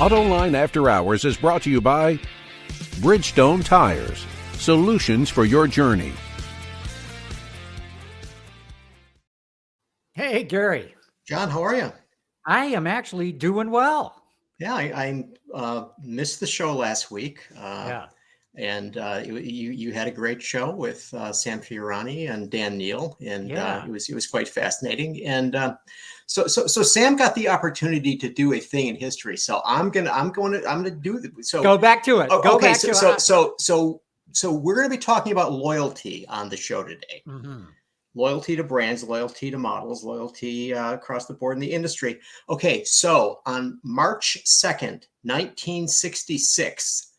Autoline After Hours is brought to you by Bridgestone Tires, solutions for your journey. Hey, Gary. John, how are you? I am actually doing well. Yeah, I missed the show last week. And you had a great show with Sam Fiorani and Dan Neal, and it was quite fascinating. And so Sam got the opportunity to do a thing in history. So I'm gonna do it. So go back to it. So we're gonna be talking about loyalty on the show today. Mm-hmm. Loyalty to brands, loyalty to models, loyalty across the board in the industry. Okay, so on March 2nd, 1966,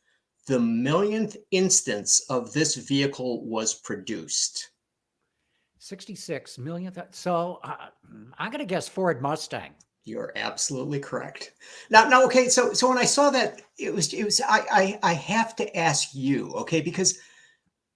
the millionth instance of this vehicle was produced. 66 millionth. So I'm going to guess Ford Mustang. You're absolutely correct. Now, okay, so when I saw that, I have to ask you, okay, because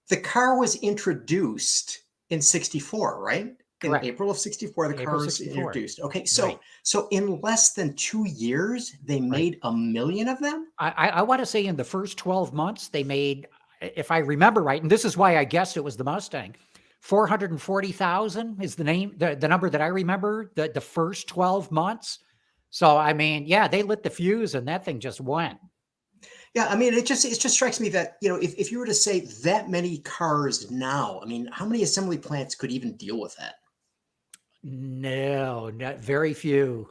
the car was introduced in 64, right? Correct. In April of 64, the car was introduced. Okay, so right. So in less than 2 years, they made 1 million of them? I want to say in the first 12 months, they made, if I remember right, and this is why I guessed it was the Mustang, 440,000 is the number that I remember, the first 12 months. So, I mean, yeah, they lit the fuse and that thing just went. Yeah, I mean, it just strikes me that, if you were to say that many cars now, I mean, how many assembly plants could even deal with that? No, very few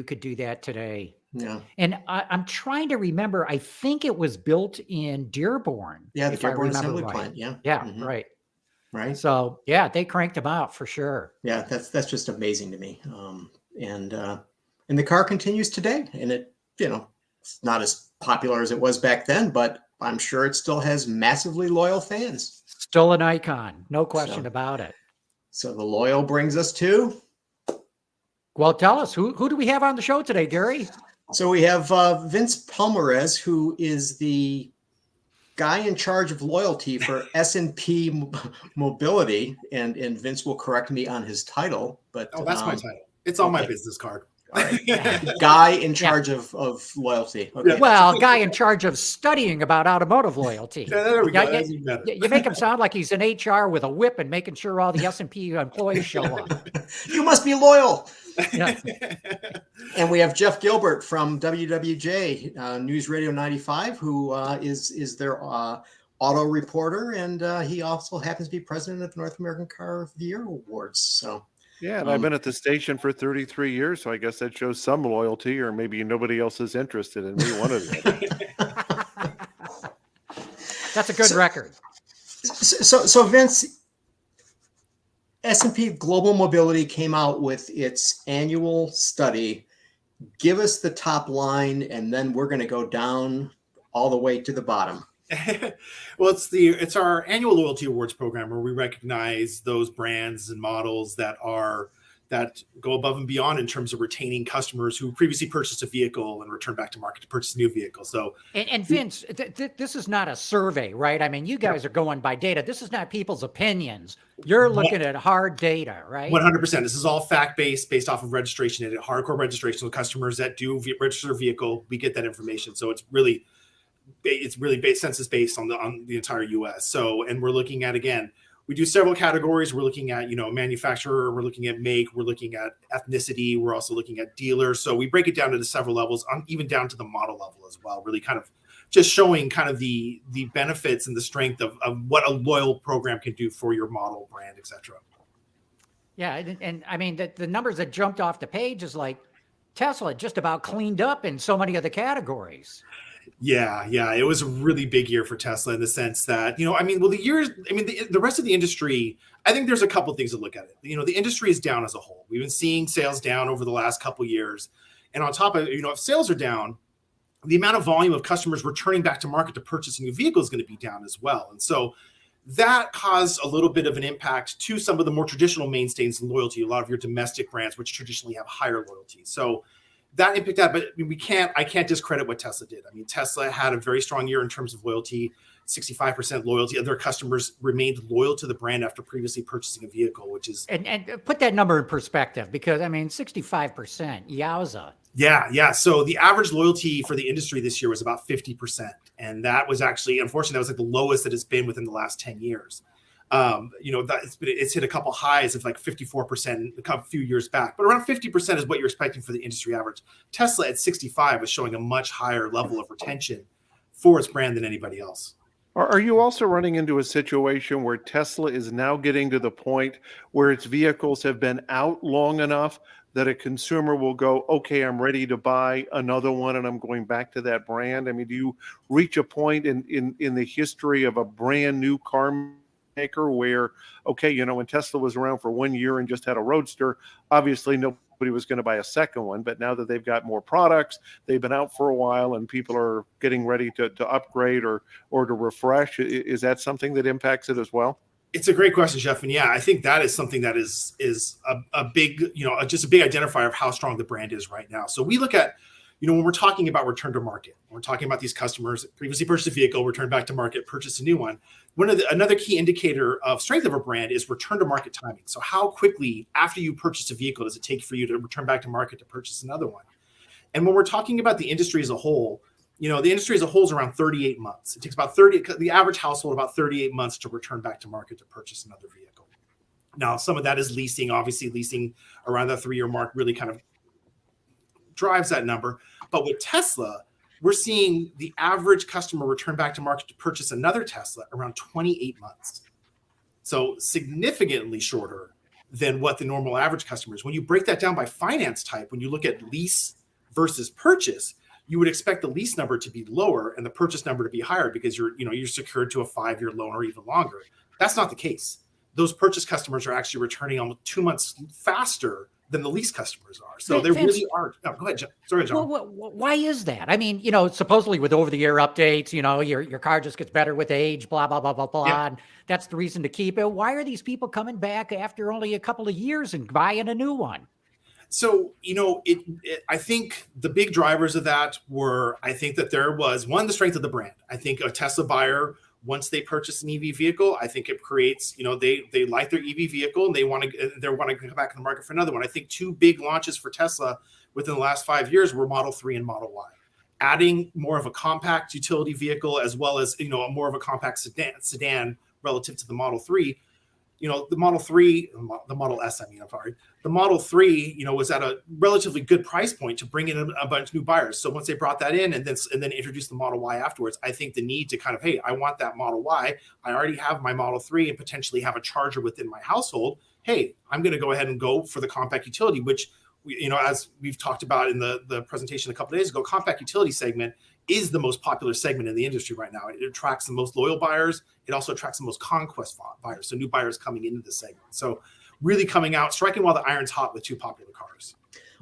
could do that today. Yeah. And I'm trying to remember, I think it was built in Dearborn. Yeah, the Dearborn assembly plant. Yeah. Yeah, mm-hmm. Right. So yeah, they cranked them out for sure. Yeah, that's just amazing to me. And the car continues today, and it, it's not as popular as it was back then, but I'm sure it still has massively loyal fans. Still an icon, no question about it. So the loyal brings us to? Well, tell us, who do we have on the show today, Gary? So we have Vince Palomarez, who is the guy in charge of loyalty for S&P Mobility, and Vince will correct me on his title. But that's my title. It's on my business card. All right. Guy in charge of loyalty. Okay. Well, guy in charge of studying about automotive loyalty. Yeah, there we go. You make him sound like he's in HR with a whip and making sure all the S&P employees show up. You must be loyal. Yeah. And we have Jeff Gilbert from WWJ Newsradio 95, who is their auto reporter, and he also happens to be president of the North American Car of the Year Awards. So. Yeah, and I've been at the station for 33 years, so I guess that shows some loyalty, or maybe nobody else is interested in me one of them. That's a good record. So Vince, S&P Global Mobility came out with its annual study. Give us the top line, and then we're going to go down all the way to the bottom. Well, it's our annual loyalty awards program where we recognize those brands and models that go above and beyond in terms of retaining customers who previously purchased a vehicle and return back to market to purchase a new vehicle. So, and Vince, this is not a survey, right? I mean, you guys are going by data. This is not people's opinions. You're looking at hard data, right? 100%. This is all fact-based, based off of registration and hardcore registration. So customers that do register their vehicle, we get that information. So it's really census based on the entire U.S. So, and we're looking at, again, we do several categories. We're looking at, manufacturer, we're looking at make, we're looking at ethnicity, we're also looking at dealers. So we break it down into several levels, even down to the model level as well, really kind of just showing kind of the benefits and the strength of what a loyal program can do for your model, brand, et cetera. Yeah, and I mean, the numbers that jumped off the page is like Tesla just about cleaned up in so many other categories. Yeah. It was a really big year for Tesla in the sense that, the rest of the industry, I think there's a couple of things to look at it. The industry is down as a whole. We've been seeing sales down over the last couple of years. And on top of, if sales are down, the amount of volume of customers returning back to market to purchase a new vehicle is going to be down as well. And so that caused a little bit of an impact to some of the more traditional mainstays in loyalty, a lot of your domestic brands, which traditionally have higher loyalty. So that impacted that, but I can't discredit what Tesla did. I mean, Tesla had a very strong year in terms of loyalty, 65% loyalty. Their customers remained loyal to the brand after previously purchasing a vehicle, which is... And put that number in perspective, because, 65%, yowza. Yeah. So the average loyalty for the industry this year was about 50%. And that was actually, unfortunately, that was like the lowest that it's been within the last 10 years. It's hit a couple highs of like 54% a few years back, but around 50% is what you're expecting for the industry average. Tesla at 65 was showing a much higher level of retention for its brand than anybody else. Are you also running into a situation where Tesla is now getting to the point where its vehicles have been out long enough that a consumer will go, okay, I'm ready to buy another one and I'm going back to that brand? I mean, do you reach a point in the history of a brand new car maker where, okay, when Tesla was around for 1 year and just had a Roadster, obviously nobody was going to buy a second one, but now that they've got more products, they've been out for a while and people are getting ready to upgrade or to refresh. Is that something that impacts it as well? It's a great question, Jeff. And yeah, I think that is something that is a big, just a big identifier of how strong the brand is right now. So we look at, when we're talking about return to market, we're talking about these customers previously purchased a vehicle, return back to market, purchase a new one. Another key indicator of strength of a brand is return to market timing. So how quickly after you purchase a vehicle does it take for you to return back to market to purchase another one? And when we're talking about the industry as a whole, the industry as a whole is around 38 months. It takes about the average household about 38 months to return back to market to purchase another vehicle. Now, some of that is leasing. Obviously, leasing around the 3-year mark really kind of drives that number. But with Tesla, we're seeing the average customer return back to market to purchase another Tesla around 28 months. So significantly shorter than what the normal average customer is. When you break that down by finance type, when you look at lease versus purchase, you would expect the lease number to be lower and the purchase number to be higher because you're secured to a 5-year loan or even longer. That's not the case. Those purchase customers are actually returning almost 2 months faster than the lease customers are. So they really are. Oh, go ahead, John. Sorry, John. Well, why is that? I mean, supposedly with over-the-air updates, your car just gets better with age, blah, blah, blah, blah, blah. Yeah. And that's the reason to keep it. Why are these people coming back after only a couple of years and buying a new one? So, I think the big drivers of that were, I think that there was, one, the strength of the brand. I think a Tesla buyer, once they purchase an EV vehicle, I think it creates, they like their EV vehicle and they want to come back in the market for another one. I think 2 big launches for Tesla within the last 5 years were Model 3 and Model Y. Adding more of a compact utility vehicle as well as, more of a compact sedan relative to the Model 3. The Model 3, the Model S, the Model 3, was at a relatively good price point to bring in a bunch of new buyers. So once they brought that in and then introduced the Model Y afterwards, I think the need to kind of, hey, I want that Model Y. I already have my Model 3 and potentially have a charger within my household. Hey, I'm going to go ahead and go for the compact utility, which, as we've talked about in the presentation a couple of days ago, compact utility segment is the most popular segment in the industry right now. It attracts the most loyal buyers. It also attracts the most conquest buyers, so new buyers coming into the segment. So really coming out, striking while the iron's hot with 2 popular cars.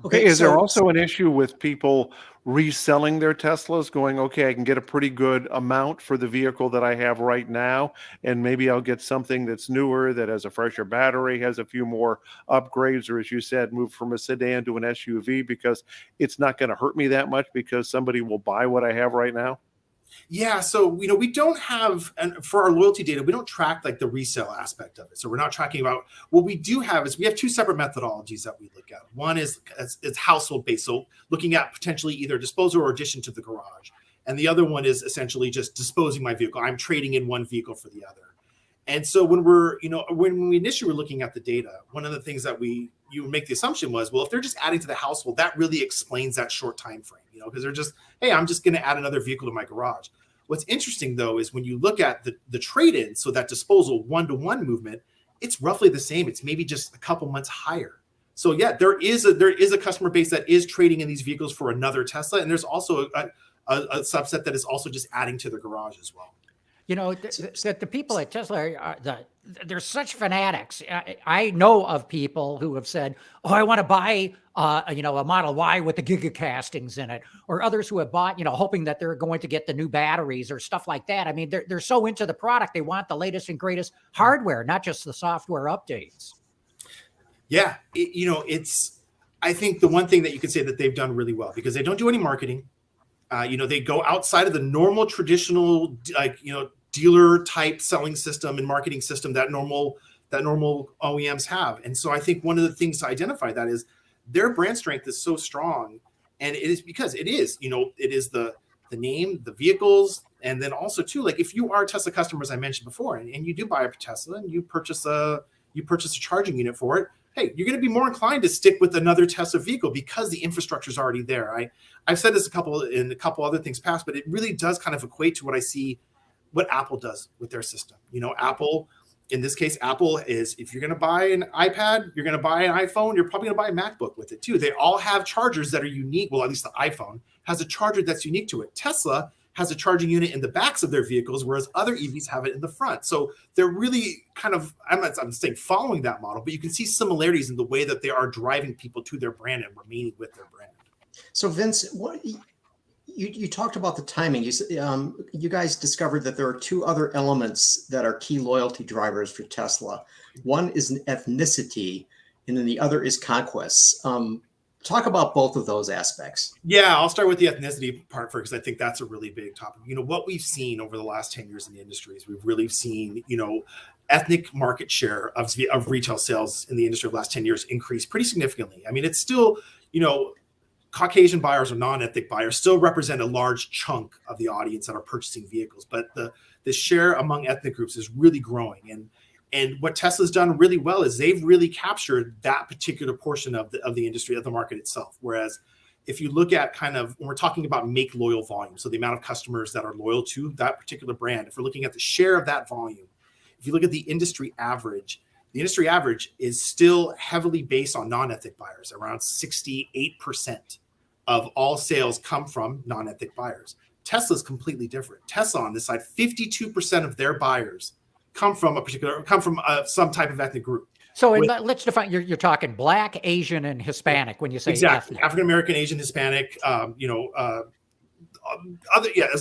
Okay, is there also an issue with people reselling their Teslas, going, okay, I can get a pretty good amount for the vehicle that I have right now, and maybe I'll get something that's newer, that has a fresher battery, has a few more upgrades, or as you said, move from a sedan to an SUV because it's not going to hurt me that much because somebody will buy what I have right now? Yeah, so we don't have, and for our loyalty data, we don't track like the resale aspect of it. So we're not tracking about, what we do have is we have 2 separate methodologies that we look at. One is it's household based, so looking at potentially either disposal or addition to the garage. And the other one is essentially just disposing my vehicle. I'm trading in one vehicle for the other. And so when we initially were looking at the data, one of the things that you make the assumption was, well, if they're just adding to the household, that really explains that short time frame, because they're just, hey, I'm just going to add another vehicle to my garage. What's interesting though is when you look at the trade-in, so that disposal 1-to-1 movement, it's roughly the same. It's maybe just a couple months higher. So yeah, there is a customer base that is trading in these vehicles for another Tesla, and there's also a subset that is also just adding to their garage as well. The people at Tesla they're such fanatics. I know of people who have said, "Oh, I want to buy, a Model Y with the gigacastings in it," or others who have bought, hoping that they're going to get the new batteries or stuff like that. I mean, they're so into the product, they want the latest and greatest hardware, not just the software updates. Yeah, I think the one thing that you could say that they've done really well, because they don't do any marketing. They go outside of the normal traditional, dealer type selling system and marketing system that normal OEMs have. And so I think one of the things to identify that is their brand strength is so strong And it is because it is the name, the vehicles, and then also too, like if you are a Tesla customer, as I mentioned before, and you do buy a Tesla and you purchase a charging unit for it, hey, you're going to be more inclined to stick with another Tesla vehicle because the infrastructure is already there. I've said this a couple other things past, but it really does kind of equate to what I see what Apple does with their system. Apple, in this case, Apple is, if you're going to buy an iPad, you're going to buy an iPhone, you're probably going to buy a MacBook with it too. They all have chargers that are unique. Well, at least the iPhone has a charger that's unique to it. Tesla has a charging unit in the backs of their vehicles, whereas other EVs have it in the front. So they're really kind of, I'm saying following that model, but you can see similarities in the way that they are driving people to their brand and remaining with their brand. So Vince, what you talked about the timing. You guys discovered that there are two other elements that are key loyalty drivers for Tesla. One is ethnicity, and then the other is conquests. Talk about both of those aspects. Yeah, I'll start with the ethnicity part first, because I think that's a really big topic. What we've seen over the last 10 years in the industry is we've really seen, ethnic market share of retail sales in the industry of the last 10 years increase pretty significantly. I mean, it's still, Caucasian buyers or non-ethnic buyers still represent a large chunk of the audience that are purchasing vehicles, but the share among ethnic groups is really growing. And what Tesla's done really well is they've really captured that particular portion of the industry, of the market itself. Whereas if you look at kind of, when we're talking about make loyal volume, so the amount of customers that are loyal to that particular brand, if we're looking at the share of that volume, if you look at the industry average is still heavily based on non-ethnic buyers. Around 68% of all sales come from non-ethnic buyers. Tesla's completely different. Tesla on this side, 52% of their buyers come from some type of ethnic group. So let's define, you're talking Black, Asian, and Hispanic when you say exactly ethnic. African American, Asian, Hispanic, as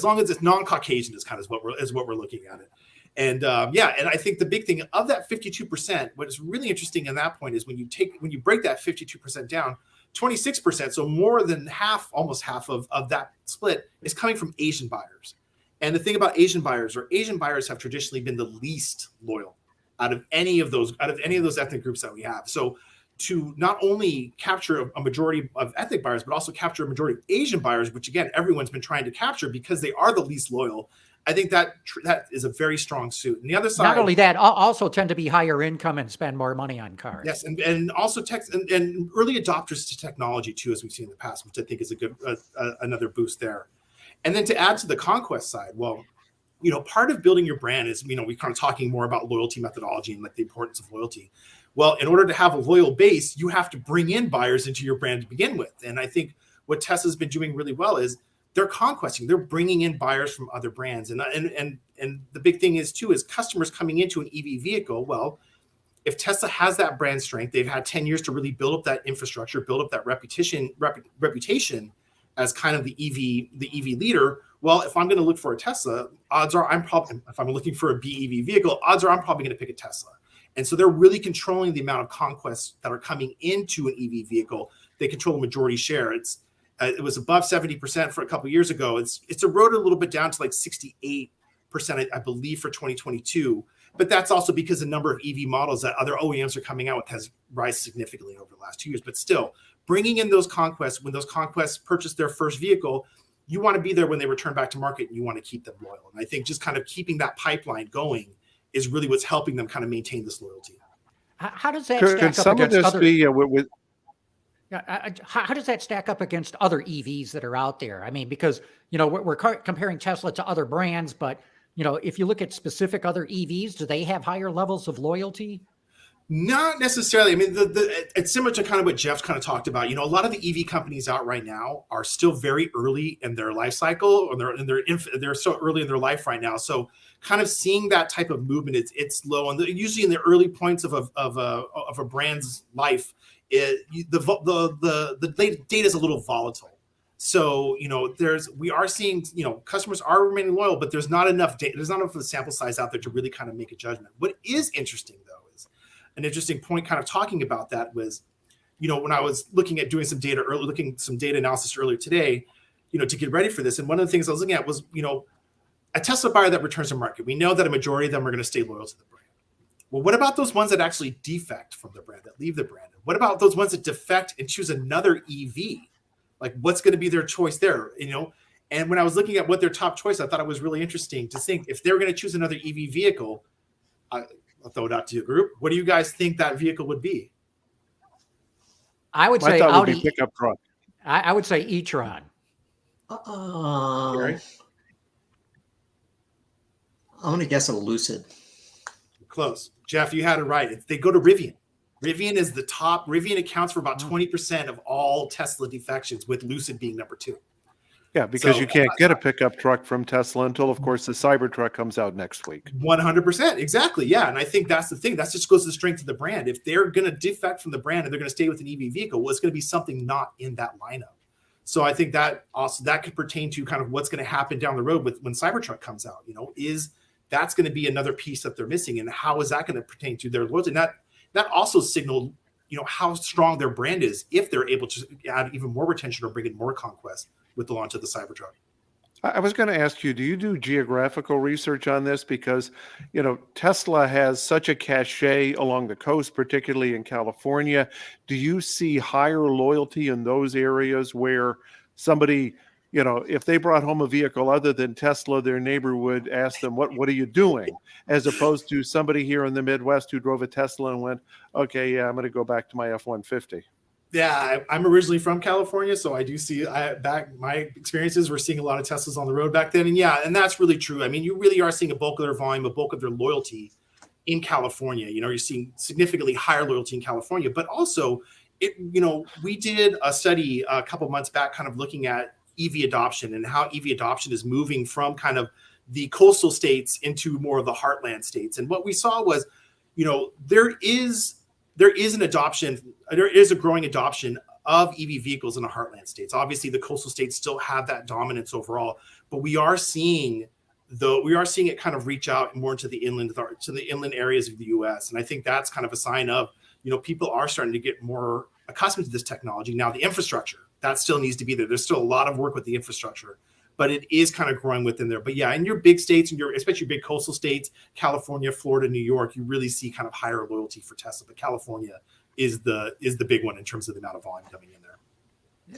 long as it's non-Caucasian is kind of what we're looking at it. And and I think the big thing of that 52%, what is really interesting in that point is when you break that 52% down, 26%, so more than half, almost half of that split is coming from Asian buyers. And the thing about Asian buyers have traditionally been the least loyal out of any of those ethnic groups that we have. So to not only capture a majority of ethnic buyers, but also capture a majority of Asian buyers, which again, everyone's been trying to capture because they are the least loyal. I think that is a very strong suit. And the other side, not only that, also tend to be higher income and spend more money on cars. Yes, and also and early adopters to technology too, as we've seen in the past, which I think is a good another boost there. And then to add to the conquest side, well, part of building your brand is, we kind of talking more about loyalty methodology and like the importance of loyalty. Well, in order to have a loyal base, you have to bring in buyers into your brand to begin with. And I think what Tesla's been doing really well is they're conquesting, they're bringing in buyers from other brands. And the big thing is too, is customers coming into an EV vehicle. Well, if Tesla has that brand strength, they've had 10 years to really build up that infrastructure, build up that reputation as kind of the EV leader. Well, if I'm going to look for a Tesla, odds are if I'm looking for a BEV vehicle, odds are I'm probably going to pick a Tesla. And so they're really controlling the amount of conquests that are coming into an EV vehicle. They control a majority share. It was above 70% for a couple of years ago. It's eroded a little bit down to like 68%, I believe, for 2022. But that's also because the number of EV models that other OEMs are coming out with has risen significantly over the last 2 years. But still, bringing in those conquests, when those conquests purchase their first vehicle, you want to be there when they return back to market, and you want to keep them loyal. And I think just kind of keeping that pipeline going is really what's helping them kind of maintain this loyalty. How does that stack up against how does that stack up against other EVs that are out there? I mean, because, we're comparing Tesla to other brands, but, if you look at specific other EVs, do they have higher levels of loyalty? Not necessarily. I mean, it's similar to kind of what Jeff's kind of talked about. A lot of the EV companies out right now are still very early in their life cycle, or they're so early in their life right now. So kind of seeing that type of movement, it's low. And usually in the early points of a brand's life, the data is a little volatile. So, we are seeing, customers are remaining loyal, but there's not enough data. There's not enough of the sample size out there to really kind of make a judgment. What is interesting, though, is an interesting point kind of talking about that was, when I was looking at doing some data analysis earlier today, to get ready for this. And one of the things I was looking at was, a Tesla buyer that returns to market. We know that a majority of them are going to stay loyal to the brand. Well, what about those ones that actually defect from the brand, that leave the brand? What about those ones that defect and choose another EV? Like, what's going to be their choice there? And when I was looking at what their top choice, I thought it was really interesting to think if they're going to choose another EV vehicle. I'll throw it out to your group. What do you guys think that vehicle would be? I would say thought Audi. Would be pickup truck. I would say e-tron. I'm going to guess a Lucid. Close. Jeff, you had it right. They go to Rivian. Rivian is the top. Rivian accounts for about 20% of all Tesla defections, with Lucid being number 2. Yeah, because you can't get a pickup truck from Tesla until, of course, the Cybertruck comes out next week. 100%. Exactly. Yeah. And I think that's the thing. That just goes to the strength of the brand. If they're going to defect from the brand and they're going to stay with an EV vehicle, well, it's going to be something not in that lineup. So I think that could pertain to kind of what's going to happen down the road when Cybertruck comes out. That's going to be another piece that they're missing, and how is that going to pertain to their loyalty? And that also signaled, how strong their brand is if they're able to add even more retention or bring in more conquest with the launch of the Cybertruck. I was going to ask you, do you do geographical research on this? Because, Tesla has such a cachet along the coast, particularly in California. Do you see higher loyalty in those areas where somebody, if they brought home a vehicle other than Tesla, their neighbor would ask them, what are you doing? As opposed to somebody here in the Midwest who drove a Tesla and went, okay, yeah, I'm going to go back to my F-150. Yeah, I'm originally from California, so I do see my experiences. We're seeing a lot of Teslas on the road back then, and that's really true. I mean, you really are seeing a bulk of their volume, a bulk of their loyalty in California. You're seeing significantly higher loyalty in California, but also, we did a study a couple months back, kind of looking at EV adoption and how EV adoption is moving from kind of the coastal states into more of the heartland states. And what we saw was, there is a growing adoption of EV vehicles in the heartland states. Obviously, the coastal states still have that dominance overall, but we are seeing it kind of reach out more into the inland areas of the U.S. And I think that's kind of a sign of, people are starting to get more accustomed to this technology. Now, the infrastructure, that still needs to be there. There's still a lot of work with the infrastructure, but it is kind of growing within there. But yeah, in your big states, especially your big coastal states, California, Florida, New York, you really see kind of higher loyalty for Tesla. But California is the big one in terms of the amount of volume coming in there.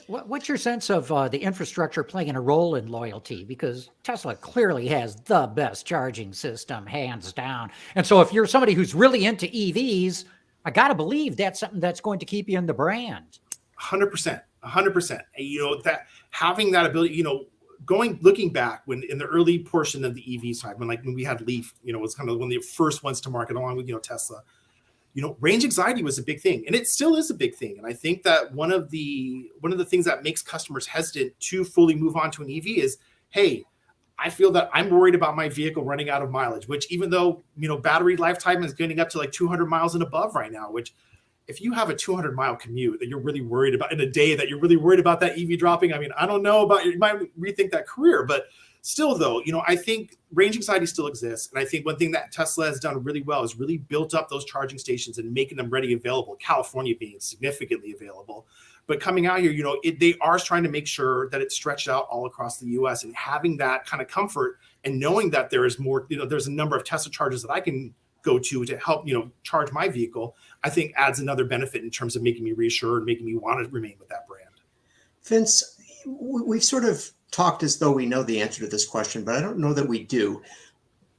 What's your sense of the infrastructure playing a role in loyalty? Because Tesla clearly has the best charging system, hands down. And so if you're somebody who's really into EVs, I got to believe that's something that's going to keep you in the brand. 100%. That having that ability, looking back when in the early portion of the EV side, when we had Leaf, was kind of one of the first ones to market along with, Tesla, range anxiety was a big thing, and it still is a big thing. And I think that one of the things that makes customers hesitant to fully move on to an EV is, hey, I feel that I'm worried about my vehicle running out of mileage, which even though, battery lifetime is getting up to like 200 miles and above right now, which if you have a 200-mile commute that you're really worried about in a day, that you're really worried about that EV dropping, I mean, I don't know about you might rethink that career, but still though, I think range anxiety still exists. And I think one thing that Tesla has done really well is really built up those charging stations and making them ready available, California being significantly available. But coming out here, they are trying to make sure that it's stretched out all across the U.S. and having that kind of comfort and knowing that there is more, there's a number of Tesla chargers that I can go to help, charge my vehicle, I think adds another benefit in terms of making me reassured, making me want to remain with that brand. Vince, we've sort of talked as though we know the answer to this question, but I don't know that we do.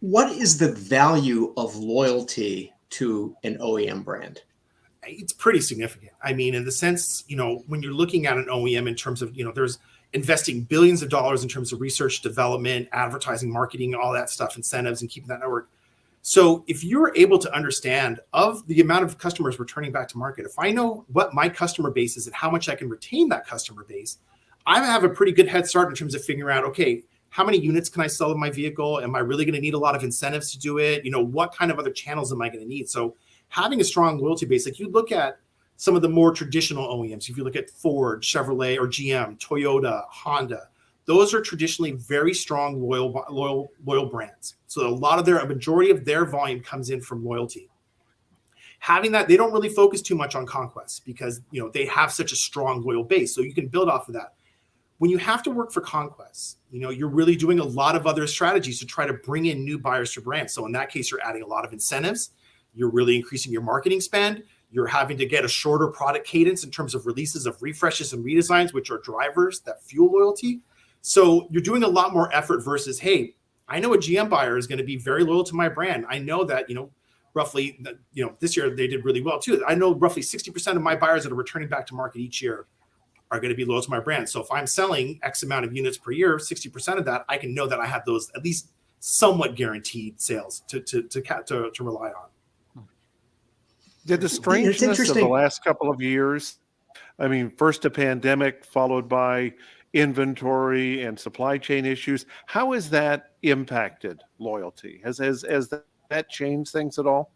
What is the value of loyalty to an OEM brand? It's pretty significant. I mean, in the sense, when you're looking at an OEM in terms of, there's investing billions of dollars in terms of research, development, advertising, marketing, all that stuff, incentives, and keeping that network. So if you're able to understand of the amount of customers returning back to market, if I know what my customer base is and how much I can retain that customer base, I have a pretty good head start in terms of figuring out, okay, how many units can I sell of my vehicle? Am I really going to need a lot of incentives to do it? What kind of other channels am I going to need? So having a strong loyalty base, like you look at some of the more traditional OEMs, if you look at Ford, Chevrolet, or GM, Toyota, Honda, those are traditionally very strong, loyal brands. So a majority of their volume comes in from loyalty. Having that, they don't really focus too much on conquests because, they have such a strong loyal base. So you can build off of that. When you have to work for conquests, you're really doing a lot of other strategies to try to bring in new buyers to brands. So in that case, you're adding a lot of incentives. You're really increasing your marketing spend. You're having to get a shorter product cadence in terms of releases of refreshes and redesigns, which are drivers that fuel loyalty. So you're doing a lot more effort versus, hey, I know a GM buyer is going to be very loyal to my brand. I know that, roughly, this year they did really well too. I know roughly 60% of my buyers that are returning back to market each year are going to be loyal to my brand. So if I'm selling X amount of units per year, 60% of that, I can know that I have those at least somewhat guaranteed sales to rely on. Did the strangeness of the last couple of years, I mean, first a pandemic followed by inventory and supply chain issues, how has that impacted loyalty? Has that changed things at all?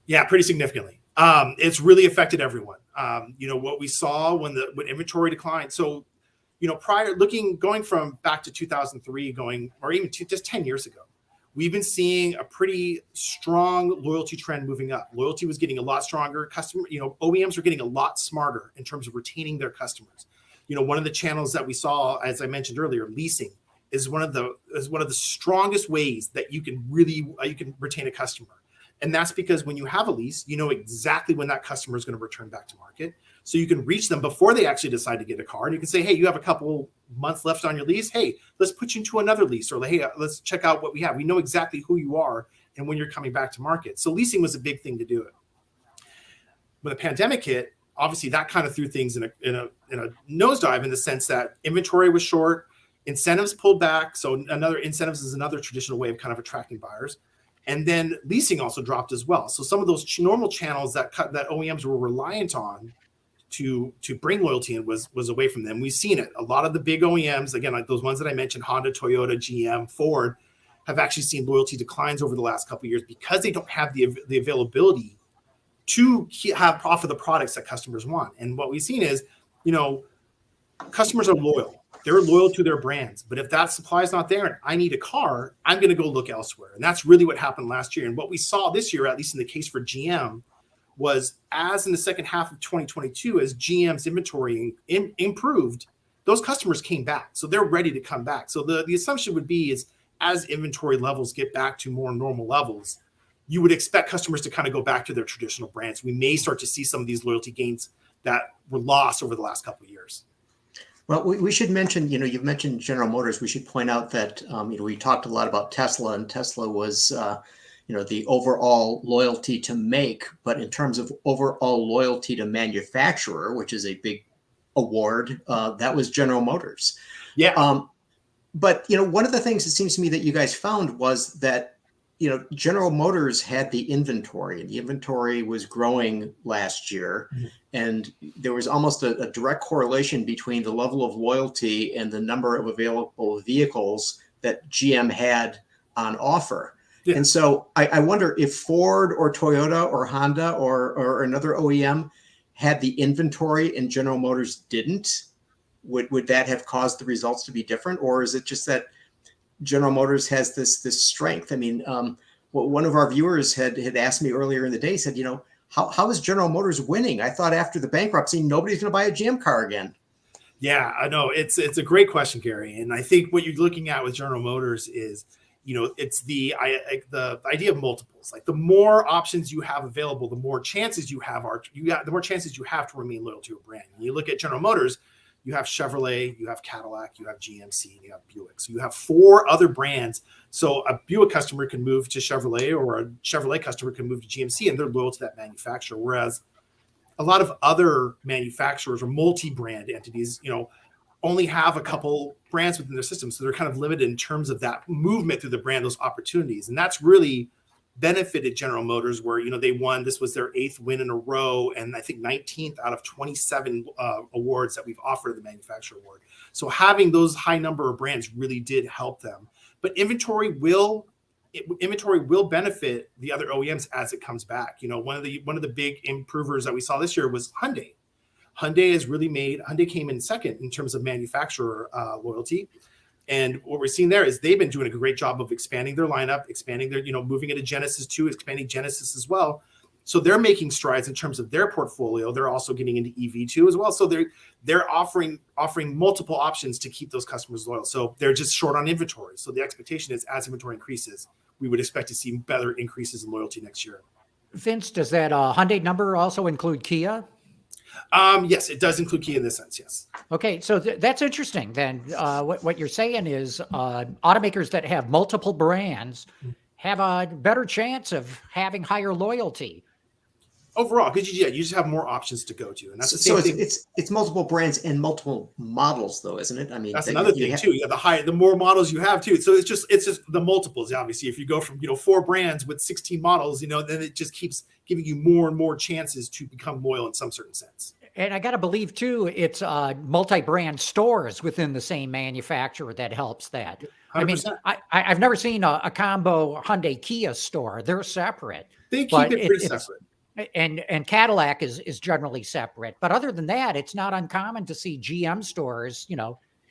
Yeah, pretty significantly. It's really affected everyone. What we saw when inventory declined. So, going from back to 2003, or even just 10 years ago, we've been seeing a pretty strong loyalty trend moving up. Loyalty was getting a lot stronger. OEMs are getting a lot smarter in terms of retaining their customers. One of the channels that we saw, as I mentioned earlier, leasing is one of the strongest ways that you can retain a customer. And that's because when you have a lease, you know exactly when that customer is going to return back to market. So you can reach them before they actually decide to get a car. And you can say, hey, you have a couple months left on your lease. Hey, let's put you into another lease. Or hey, let's check out what we have. We know exactly who you are and when you're coming back to market. So leasing was a big thing to do it. When the pandemic hit, obviously that kind of threw things in a nosedive in the sense that inventory was short, incentives pulled back. So incentives is another traditional way of kind of attracting buyers. And then leasing also dropped as well. So some of those normal channels that OEMs were reliant on to bring loyalty in was away from them. We've seen it. A lot of the big OEMs, again, like those ones that I mentioned, Honda, Toyota, GM, Ford, have actually seen loyalty declines over the last couple of years because they don't have the availability to offer the products that customers want. And what we've seen is, customers are loyal. They're loyal to their brands. But if that supply is not there and I need a car, I'm going to go look elsewhere. And that's really what happened last year. And what we saw this year, at least in the case for GM, was as in the second half of 2022, as GM's inventory improved, those customers came back. So they're ready to come back. So the assumption would be is as inventory levels get back to more normal levels, you would expect customers to kind of go back to their traditional brands. We may start to see some of these loyalty gains that were lost over the last couple of years. Well, we should mention, you've mentioned General Motors. We should point out that, we talked a lot about Tesla, and Tesla was, the overall loyalty to make. But in terms of overall loyalty to manufacturer, which is a big award, that was General Motors. Yeah. But, one of the things it seems to me that you guys found was that, General Motors had the inventory, and the inventory was growing last year. Mm-hmm. And there was almost a direct correlation between the level of loyalty and the number of available vehicles that GM had on offer. Yeah. And so I wonder if Ford or Toyota or Honda or another OEM had the inventory and General Motors didn't, would that have caused the results to be different? Or is it just that General Motors has this strength? I mean, one of our viewers had asked me earlier in the day, said, how is General Motors winning? I thought after the bankruptcy, nobody's going to buy a GM car again. Yeah, I know. It's a great question, Gary. And I think what you're looking at with General Motors is, it's the idea of multiples. Like the more options you have available, the more chances you have to remain loyal to your brand. And you look at General Motors, you have Chevrolet, you have Cadillac, you have GMC, and you have Buick. So you have 4 other brands. So a Buick customer can move to Chevrolet, or a Chevrolet customer can move to GMC, and they're loyal to that manufacturer. Whereas a lot of other manufacturers or multi-brand entities, only have a couple brands within their system. So they're kind of limited in terms of that movement through the brand, those opportunities. And that's really benefited General Motors, where they won. This was their 8th win in a row, and I think 19th out of 27 awards that we've offered the manufacturer award. So having those high number of brands really did help them. But inventory will benefit the other OEMs as it comes back. One of the big improvers that we saw this year was Hyundai. Hyundai came in second in terms of manufacturer loyalty. And what we're seeing there is they've been doing a great job of expanding their lineup, expanding their, moving into Genesis 2, expanding Genesis as well. So they're making strides in terms of their portfolio. They're also getting into EV2 as well. So they're offering multiple options to keep those customers loyal. So they're just short on inventory. So the expectation is as inventory increases, we would expect to see better increases in loyalty next year. Vince, does that Hyundai number also include Kia? Yes, it does include Kia in this sense. Yes. Okay, so that's interesting. Then what you're saying is automakers that have multiple brands have a better chance of having higher loyalty overall, because you just have more options to go to, and that's the same thing. It's multiple brands and multiple models, though, isn't it? I mean, that's another thing too. You have the more models you have too. So it's just the multiples. Obviously, if you go from 4 brands with 16 models, then it just keeps giving you more and more chances to become loyal in some certain sense. And I got to believe too, it's multi-brand stores within the same manufacturer that helps that. 100%. I mean, I've never seen a combo Hyundai Kia store. They're separate. They keep it pretty separate. And Cadillac is generally separate. But other than that, it's not uncommon to see GM stores,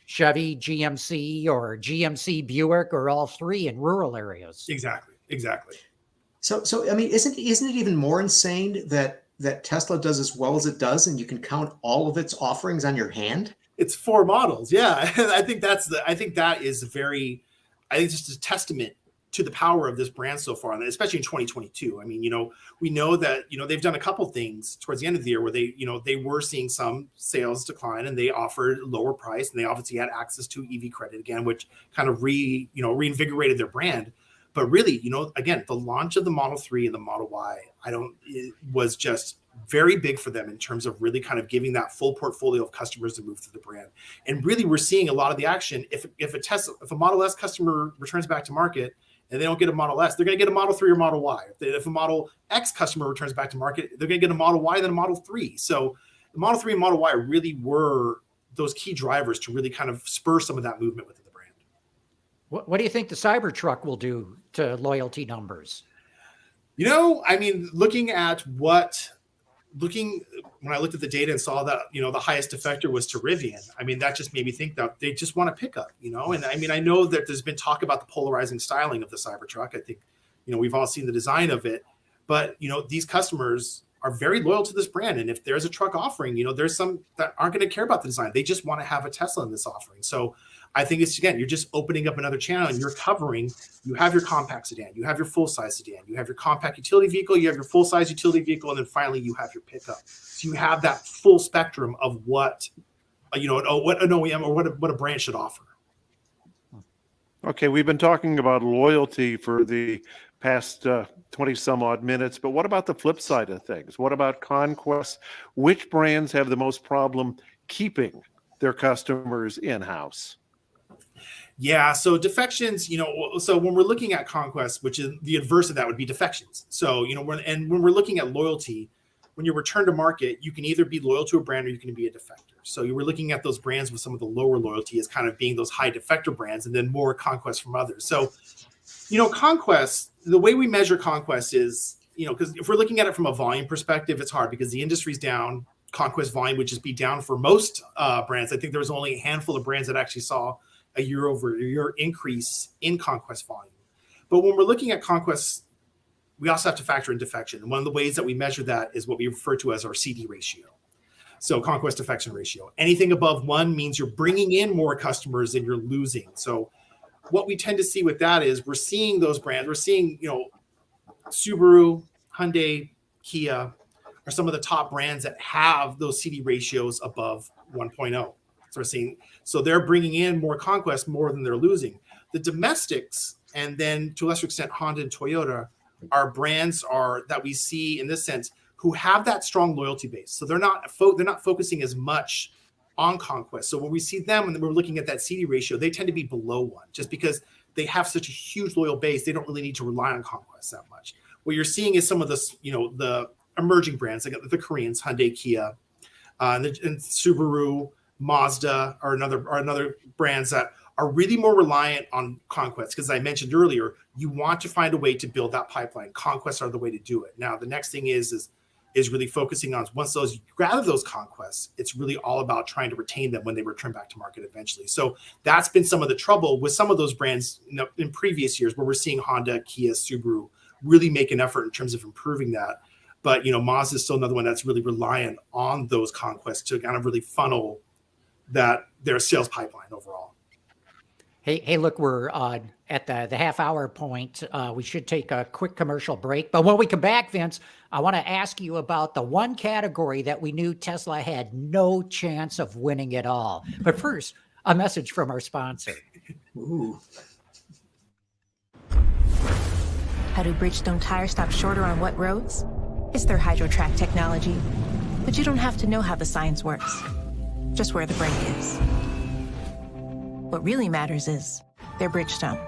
Chevy, GMC, or GMC Buick, or all three in rural areas. Exactly. So I mean, isn't it even more insane that Tesla does as well as it does, and you can count all of its offerings on your hand? It's 4 models. Yeah. I think that is just a testament to the power of this brand so far, and especially in 2022. I mean, we know that, they've done a couple things towards the end of the year where they were seeing some sales decline, and they offered lower price, and they obviously had access to EV credit again, which kind of reinvigorated their brand. But really, again, the launch of the Model 3 and the Model Y, it was just very big for them in terms of really kind of giving that full portfolio of customers to move through the brand. And really, we're seeing a lot of the action. If a Model S customer returns back to market and they don't get a Model S, they're going to get a Model 3 or Model Y. If a Model X customer returns back to market, they're going to get a Model Y, then a Model 3. So the Model 3 and Model Y really were those key drivers to really kind of spur some of that movement within the brand. What do you think the Cybertruck will do to loyalty numbers? I mean, when I looked at the data and saw that, the highest defector was to Rivian, I mean, that just made me think that they just want to pick up, and I mean, I know that there's been talk about the polarizing styling of the Cybertruck. I think, we've all seen the design of it, but, these customers are very loyal to this brand. And if there's a truck offering, there's some that aren't going to care about the design. They just want to have a Tesla in this offering. So I think you're just opening up another channel, and you have your compact sedan, you have your full-size sedan, you have your compact utility vehicle, you have your full-size utility vehicle, and then finally you have your pickup. So you have that full spectrum of what, what an OEM or what a brand should offer. Okay, we've been talking about loyalty for the past 20 some odd minutes, but what about the flip side of things? What about conquests? Which brands have the most problem keeping their customers in-house? Yeah, so defections, so when we're looking at conquests, which is the adverse of that would be defections. So, when we're looking at loyalty, when you return to market, you can either be loyal to a brand or you can be a defector. So you were looking at those brands with some of the lower loyalty as kind of being those high defector brands, and then more conquests from others. So, conquests, the way we measure conquests is, because if we're looking at it from a volume perspective, it's hard because the industry's down. Conquest volume would just be down for most brands. I think there was only a handful of brands that actually saw a year-over-year increase in conquest volume. But when we're looking at conquests, we also have to factor in defection. And one of the ways that we measure that is what we refer to as our CD ratio. So conquest defection ratio. Anything above 1 means you're bringing in more customers than you're losing. So what we tend to see with that is we're seeing those brands. We're seeing, Subaru, Hyundai, Kia are some of the top brands that have those CD ratios above 1.0. So they're bringing in more conquests more than they're losing. The domestics, and then to a lesser extent Honda and Toyota, are brands that we see in this sense who have that strong loyalty base. So they're not focusing as much on conquest. So when we see them and we're looking at that CD ratio, they tend to be below 1 just because they have such a huge loyal base. They don't really need to rely on conquest that much. What you're seeing is some of the emerging brands, like the Koreans, Hyundai, Kia, and Subaru, Mazda are another brands that are really more reliant on conquests. Because I mentioned earlier, you want to find a way to build that pipeline. Conquests are the way to do it. Now, the next thing is really focusing on once you gather those conquests, it's really all about trying to retain them when they return back to market eventually. So that's been some of the trouble with some of those brands in previous years where we're seeing Honda, Kia, Subaru really make an effort in terms of improving that. But, Mazda is still another one that's really reliant on those conquests to kind of really funnel their sales pipeline overall. Hey, look, we're at the half hour point. We should take a quick commercial break. But when we come back, Vince, I want to ask you about the one category that we knew Tesla had no chance of winning at all. But first, a message from our sponsor. Ooh. How do Bridgestone tires stop shorter on wet roads? It's their HydroTrack technology. But you don't have to know how the science works, just where the brake is. What really matters is their Bridgestone.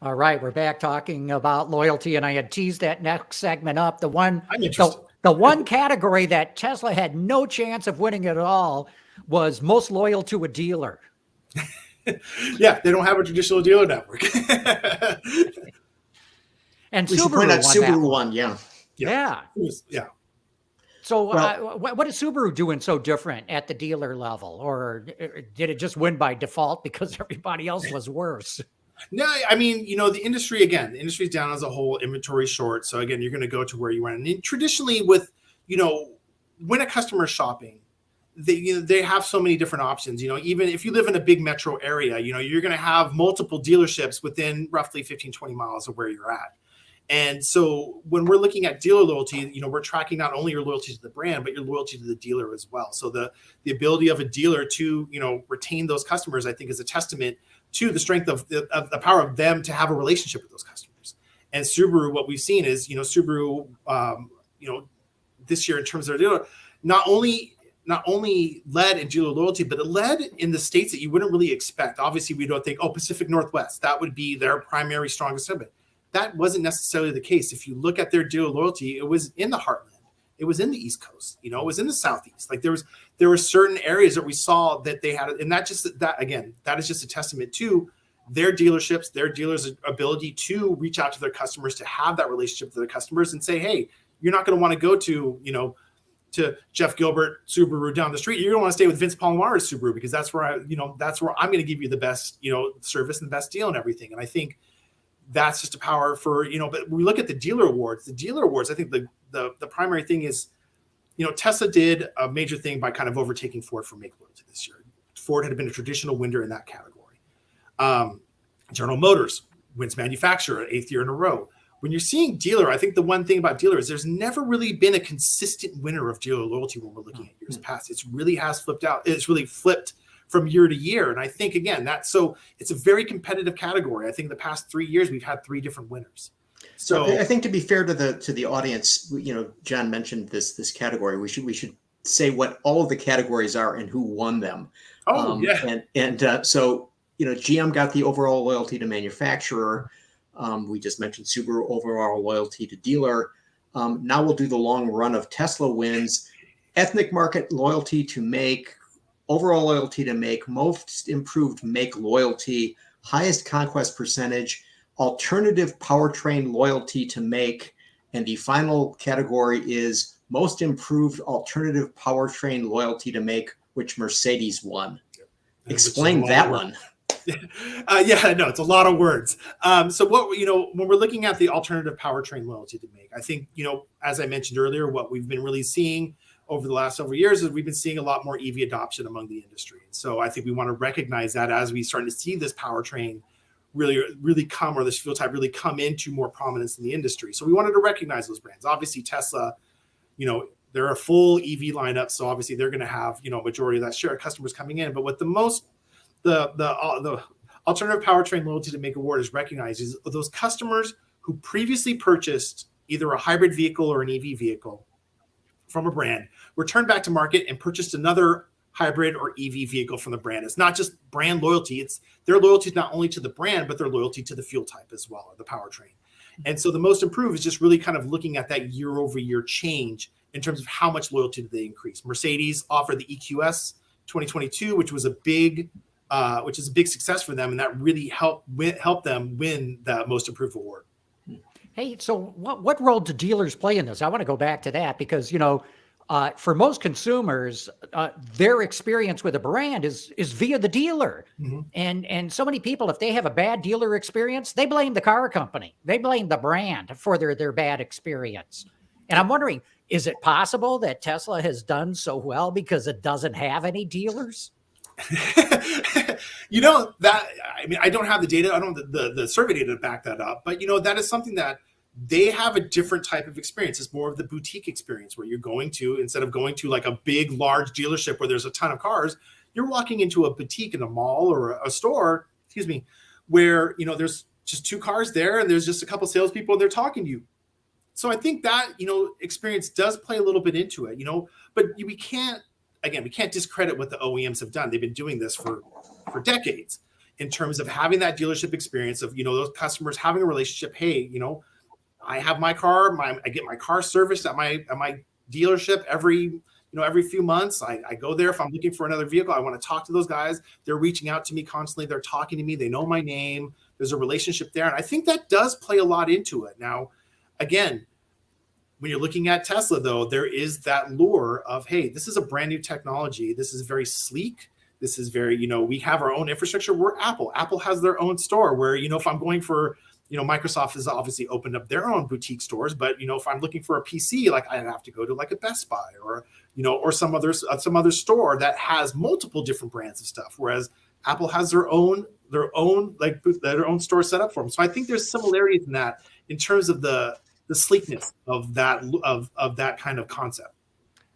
All right, we're back talking about loyalty, and I had teased that next segment up. The one category that Tesla had no chance of winning at all was most loyal to a dealer. Yeah, they don't have a traditional dealer network. And we should point out Subaru won, yeah. Yeah. So what is Subaru doing so different at the dealer level? Or did it just win by default because everybody else was worse? No, I mean, the industry's down as a whole, inventory short. So again, you're going to go to where you want. And traditionally with, when a customer is shopping, they have so many different options. Even if you live in a big metro area, you're going to have multiple dealerships within roughly 15, 20 miles of where you're at. And so when we're looking at dealer loyalty, we're tracking not only your loyalty to the brand, but your loyalty to the dealer as well. So the ability of a dealer to, retain those customers, I think is a testament to the strength of the power of them to have a relationship with those customers. And Subaru, what we've seen is, Subaru, this year in terms of their dealer, not only led in dealer loyalty, but it led in the states that you wouldn't really expect. Obviously, we don't think, Pacific Northwest, that would be their primary strongest segment. That wasn't necessarily the case. If you look at their dealer loyalty, it was in the heartland. It was in the East Coast. It was in the Southeast. Like there were certain areas that we saw that they had, and that is just a testament to their dealerships, their dealers' ability to reach out to their customers, to have that relationship with their customers and say, hey, you're not going to want to go to, to Jeff Gilbert Subaru down the street. You're going to want to stay with Vince Palomarez Subaru because that's where I'm going to give you the best, service and the best deal and everything. And I think that's just a power for, but we look at the dealer awards. I think the primary thing is, Tesla did a major thing by kind of overtaking Ford for make loyalty this year. Ford had been a traditional winner in that category. General Motors wins manufacturer, 8th year in a row. When you're seeing dealer, I think the one thing about dealer is there's never really been a consistent winner of dealer loyalty when we're looking at years past. It's really flipped from year to year. And I think, again, it's a very competitive category. I think the past 3 years, we've had 3 different winners. So I think to be fair to the audience, John mentioned this category. We should say what all of the categories are and who won them. So GM got the overall loyalty to manufacturer. We just mentioned Subaru overall loyalty to dealer. Now we'll do the long run of Tesla wins. Ethnic market loyalty to make, overall loyalty to make, most improved make loyalty, highest conquest percentage, alternative powertrain loyalty to make, and the final category is most improved alternative powertrain loyalty to make, which Mercedes won. Explain that one. It's a lot of words. So when we're looking at the alternative powertrain loyalty to make, I think, as I mentioned earlier, what we've been really seeing over the last several years is we've been seeing a lot more EV adoption among the industry. So I think we want to recognize that as we start to see this powertrain really come, or this fuel type really come into more prominence in the industry. So we wanted to recognize those brands. Obviously Tesla, they're a full EV lineup. So obviously they're going to have, majority of that share of customers coming in. But what the alternative powertrain loyalty to make award is recognized is those customers who previously purchased either a hybrid vehicle or an EV vehicle from a brand, returned back to market and purchased another hybrid or EV vehicle from the brand. It's not just brand loyalty. It's their loyalty not only to the brand, but their loyalty to the fuel type as well, or the powertrain. And so the most improved is just really kind of looking at that year over year change in terms of how much loyalty did they increase. Mercedes offered the EQS 2022, which is a big success for them. And that really helped them win the most improved award. Hey, so what role do dealers play in this? I want to go back to that because, for most consumers, their experience with a brand is via the dealer. Mm-hmm. And so many people, if they have a bad dealer experience, they blame the car company. They blame the brand for their bad experience. And I'm wondering, is it possible that Tesla has done so well because it doesn't have any dealers? That, I mean, I don't have the data. I don't have the survey data to back that up, but that is something that they have a different type of experience. It's more of the boutique experience where you're going to, instead of going to like a big, large dealership where there's a ton of cars, you're walking into a boutique in a mall or a store, where, there's just 2 cars there and there's just a couple salespeople and they're talking to you. So I think that, experience does play a little bit into it, but we can't discredit what the OEMs have done. They've been doing this for decades in terms of having that dealership experience of, those customers having a relationship. Hey, I have my car, I get my car serviced at my dealership every few months. I go there. If I'm looking for another vehicle, I want to talk to those guys. They're reaching out to me constantly. They're talking to me. They know my name. There's a relationship there. And I think that does play a lot into it. Now, again, when you're looking at Tesla, though, there is that lure of, hey, this is a brand new technology. This is very sleek. This is very, we have our own infrastructure. We're Apple. Apple has their own store where, if I'm going for, Microsoft has obviously opened up their own boutique stores, but, if I'm looking for a PC, like I have to go to like a Best Buy or, or some other store that has multiple different brands of stuff. Whereas Apple has their own store set up for them. So I think there's similarities in that in terms of the sleekness of that kind of concept.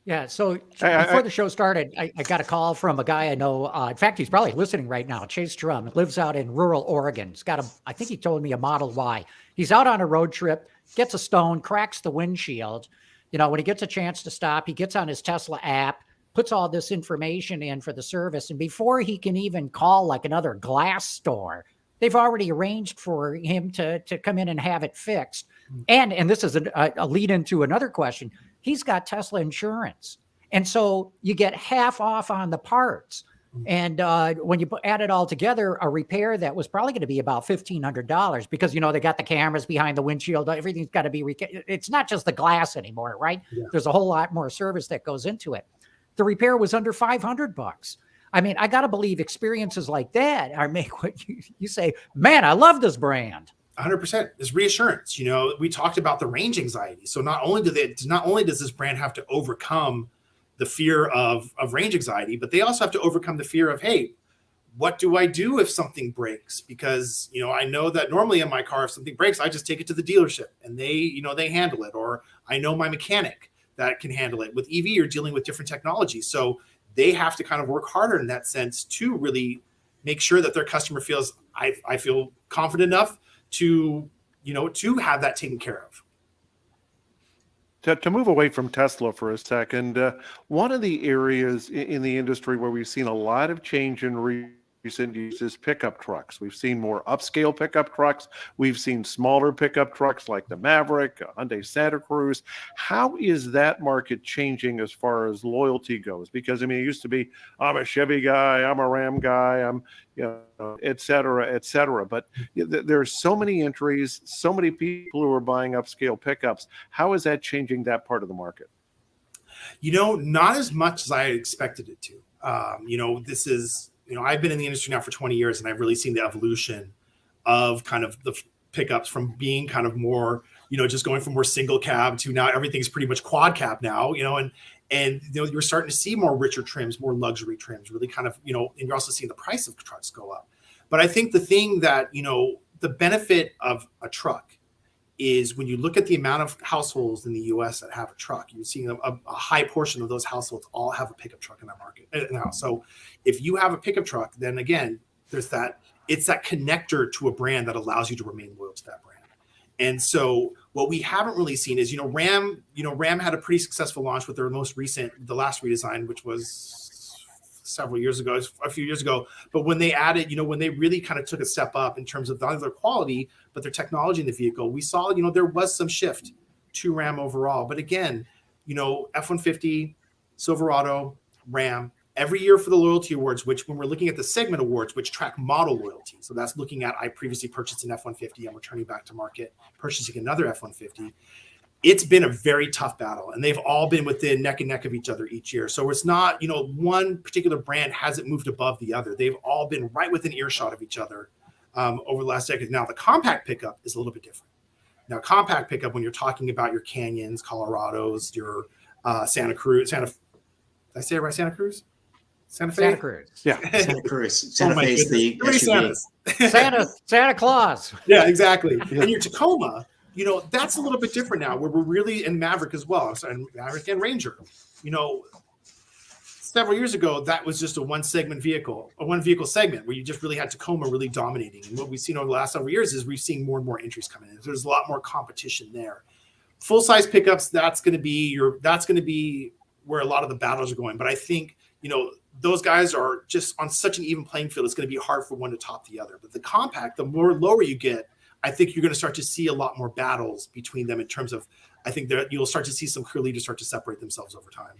Yeah. So before the show started, I got a call from a guy I know. In fact, he's probably listening right now. Chase Drum lives out in rural Oregon. He's got I think he told me a Model Y. He's out on a road trip, gets a stone, cracks the windshield. When he gets a chance to stop, he gets on his Tesla app, puts all this information in for the service. And before he can even call like another glass store, they've already arranged for him to come in and have it fixed. And this is a lead into another question. He's got Tesla insurance. And so you get half off on the parts. And when you add it all together, a repair that was probably going to be about $1,500 because, they got the cameras behind the windshield. Everything's got to be, it's not just the glass anymore, right? Yeah. There's a whole lot more service that goes into it. The repair was under $500. I mean, I got to believe experiences like that are make what you say, man, I love this brand. 100% is reassurance. We talked about the range anxiety. So not only does this brand have to overcome the fear of range anxiety, but they also have to overcome the fear of, hey, what do I do if something breaks? Because, I know that normally in my car, if something breaks, I just take it to the dealership and they handle it. Or I know my mechanic that can handle it. With EV, you're dealing with different technologies. So they have to kind of work harder in that sense to really make sure that their customer feels, I feel confident enough to have that taken care of. To move away from Tesla for a second, one of the areas in the industry where we've seen a lot of change in recent years is pickup trucks. We've seen more upscale pickup trucks. We've seen smaller pickup trucks like the Maverick, Hyundai Santa Cruz. How is that market changing as far as loyalty goes? Because, it used to be, I'm a Chevy guy, I'm a Ram guy, I'm, et cetera, et cetera. But there's so many entries, so many people who are buying upscale pickups. How is that changing that part of the market? Not as much as I expected it to. This is, I've been in the industry now for 20 years and I've really seen the evolution of kind of the pickups from being kind of more, just going from more single cab to now everything's pretty much quad cab now, and you're starting to see more richer trims, more luxury trims, really kind of, and you're also seeing the price of trucks go up. But I think the thing that, the benefit of a truck is when you look at the amount of households in the U.S. that have a truck, you're seeing a high portion of those households all have a pickup truck in that market now. So if you have a pickup truck, then again, it's that connector to a brand that allows you to remain loyal to that brand. And so what we haven't really seen is, Ram had a pretty successful launch with their the last redesign, which was a few years ago. But when they added, when they really kind of took a step up in terms of not only their quality, but their technology in the vehicle, we saw, there was some shift to Ram overall. But again, F-150, Silverado, Ram, every year for the loyalty awards, which when we're looking at the segment awards, which track model loyalty. So that's looking at, I previously purchased an F-150, I'm returning back to market, purchasing another F-150. It's been a very tough battle, and they've all been within neck and neck of each other each year. So it's not, one particular brand hasn't moved above the other. They've all been right within earshot of each other over the last decade. Now, the compact pickup is a little bit different. Now, compact pickup, when you're talking about your Canyons, Colorados, your Santa Cruz, did I say it right, Santa Cruz? Santa Fe? Santa Cruz. Yeah. Santa Cruz. Santa Fe is the Too many SUV. Santas. Santa Claus. Yeah, exactly. And your Tacoma, that's a little bit different now, where we're really in Maverick as well. I'm sorry, Maverick and Ranger. Several years ago, that was just a one vehicle segment where you just really had Tacoma really dominating. And what we've seen over the last several years is we've seen more and more entries coming in. There's a lot more competition there. Full size pickups, that's going to be where a lot of the battles are going. But I think, those guys are just on such an even playing field. It's going to be hard for one to top the other. But the compact, the more lower you get, I think you're going to start to see a lot more battles between them in terms of, I think that you'll start to see some clear leaders start to separate themselves over time.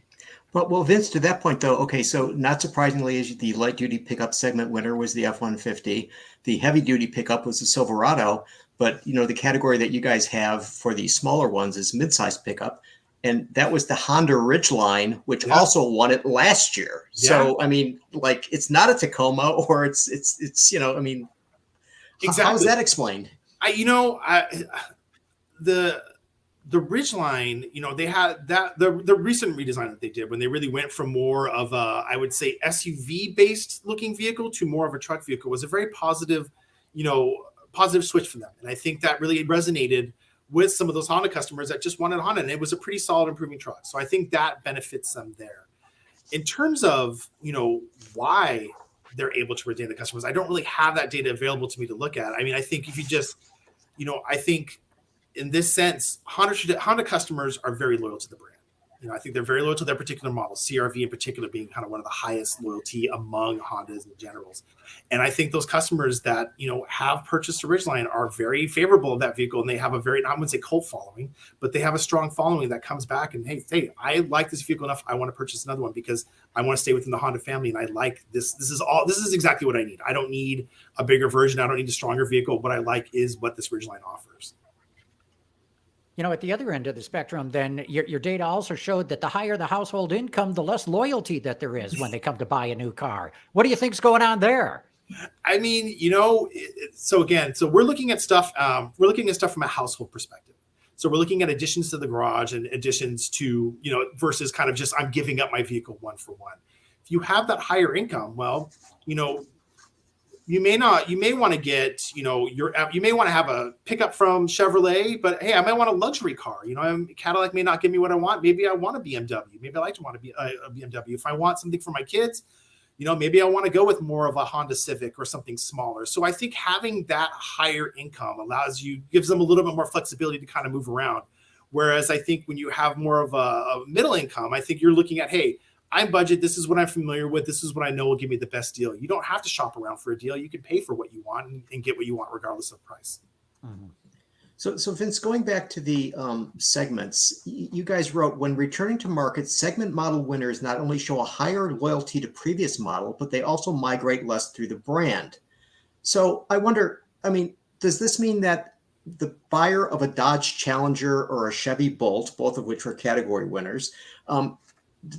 Well, Vince, to that point, though, okay, so not surprisingly, the light-duty pickup segment winner was the F-150. The heavy-duty pickup was the Silverado. But, the category that you guys have for the smaller ones is mid-size pickup. And that was the Honda Ridgeline, which also won it last year. Yeah. So, I mean, it's not a Tacoma or it's exactly. How is that explained? The Ridgeline, they had that the recent redesign that they did when they really went from more of a, I would say, SUV based looking vehicle to more of a truck vehicle was a very positive switch for them. And I think that really resonated with some of those Honda customers that just wanted Honda, and it was a pretty solid improving truck. So I think that benefits them there. In terms of, why they're able to retain the customers, I don't really have that data available to me to look at. I mean, I think if you just, I think in this sense, Honda customers are very loyal to the brand. I think they're very loyal to their particular model, CR-V in particular being kind of one of the highest loyalty among Hondas in generals. And I think those customers that, have purchased a Ridgeline are very favorable of that vehicle. And they have a very, I wouldn't say cult following, but they have a strong following that comes back and, hey, I like this vehicle enough. I want to purchase another one because I want to stay within the Honda family. And I like this. This is exactly what I need. I don't need a bigger version. I don't need a stronger vehicle. What I like is what this Ridgeline offers. At the other end of the spectrum, then your data also showed that the higher the household income, the less loyalty that there is when they come to buy a new car. What do you think's going on there? I mean, so we're looking at stuff. We're looking at stuff from a household perspective. So we're looking at additions to the garage and additions to, versus kind of just I'm giving up my vehicle one for one. If you have that higher income, well, you may want to get, you may want to have a pickup from Chevrolet, but hey, I might want a luxury car. Cadillac may not give me what I want. Maybe I want a BMW. Maybe I like to want to be a BMW. If I want something for my kids, maybe I want to go with more of a Honda Civic or something smaller. So I think having that higher income gives them a little bit more flexibility to kind of move around. Whereas I think when you have more of a middle income, I think you're looking at, hey, I'm budget. This is what I'm familiar with. This is what I know will give me the best deal. You don't have to shop around for a deal. You can pay for what you want and get what you want regardless of price. Mm-hmm. So Vince, going back to the segments, you guys wrote, when returning to market, segment model winners not only show a higher loyalty to previous model, but they also migrate less through the brand. So I wonder, does this mean that the buyer of a Dodge Challenger or a Chevy Bolt, both of which were category winners,